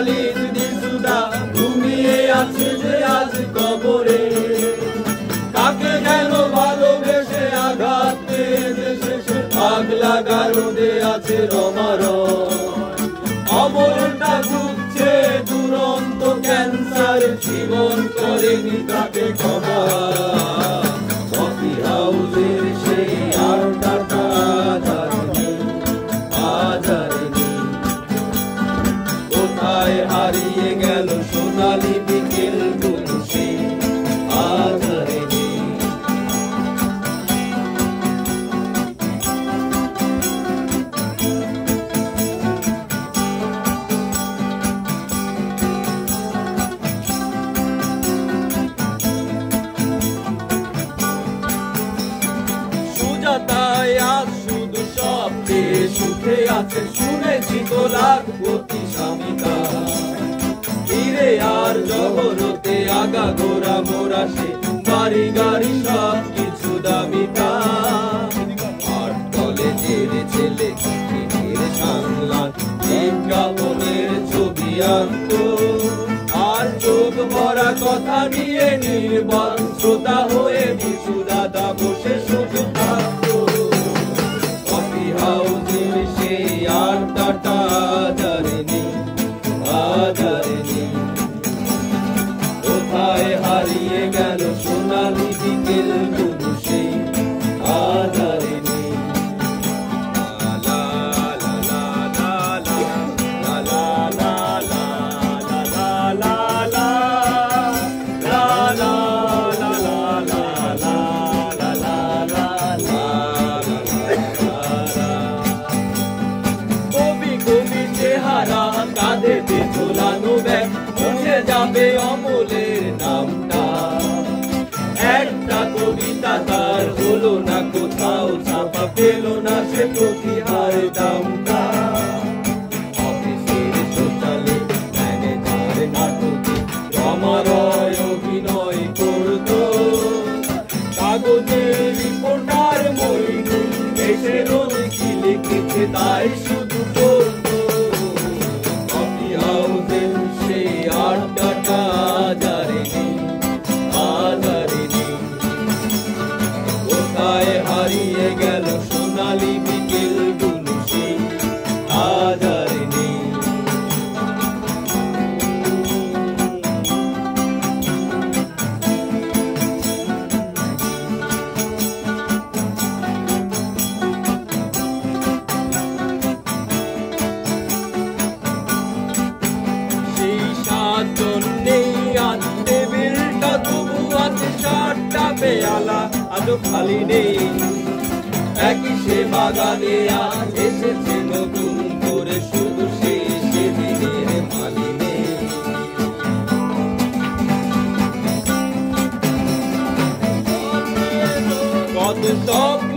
খালিদ নিসুদা ঘুমিয়ে আছে যে আজ কবরে। কাকে যেন ভালোবেসে আঘাত পেয়ে দেশে পাগলা গারদে আছে রমারম। অমরটা ভুগছে দুরন্ত ক্যান্সার, জীবন করেনি তাকে ক্ষমা। কফি হাউসের সেই আড্ডাটা আজ আর নেই। কোথায় হারিয়ে গেল সোনালি বিকেলগুলো সে আজ আর নেই। সুজাতায় আজ শুধু স্বপ্নে সুখে আছে, শুনেছি তো লাখপতি স্বামীকা। ফিরে আর জগরতে আগা গোড়া মোরা সে বাড়ি গাড়ি সব কিছু দামিকা। আর কলেজের ছেলে চিঠির সাংলান বিজ্ঞাপনের ছবি আনতো, আর চোখ ভরা কথা নিয়ে নির্বাণ শ্রোতা হয়ে বিশু দাদা বসে শুধু থাকতো। কফি হাউসের সেই আড্ডাটা জানি আজ আর নেই। কোথায় হারিয়ে গেল সোনালি বিকেলগুলো সে আজ আর নেই। লা লা লা লা লা লা লা লা লা লা লা লা লা। কবি কবি চেহারা কাঁধেতে ঝোলানো ব্যাগ, মুছে যাবে অমলের নামটা। একটা কবিতা তার হলো না কোথাও ছাপা, পেল না সে প্রতিহার দামটা। অফিসের সোশ্যালে ম্যানেজার নাটকে রমারয় অভিনয় করতো, কাগজের রিপোর্টার মইনুল এসে রোজ কি লিখেছে তাই শুধু পড়তো। কফি হাউসের সেই আড্ডাটা জানি আজ আর নেই। কোথায় হারিয়ে গেল সোনালি বিকেলগুলো সে আজ আর নেই। সেই 7 জন নেই আজ টেবিলটা, তবু আছে 7টা পেয়ালা আজও খালি নেই। একই সে বাগানে আজ এসেছে নতুন করে, শুধু সেই সেদিনের মালি নেই। কত স্বপ্ন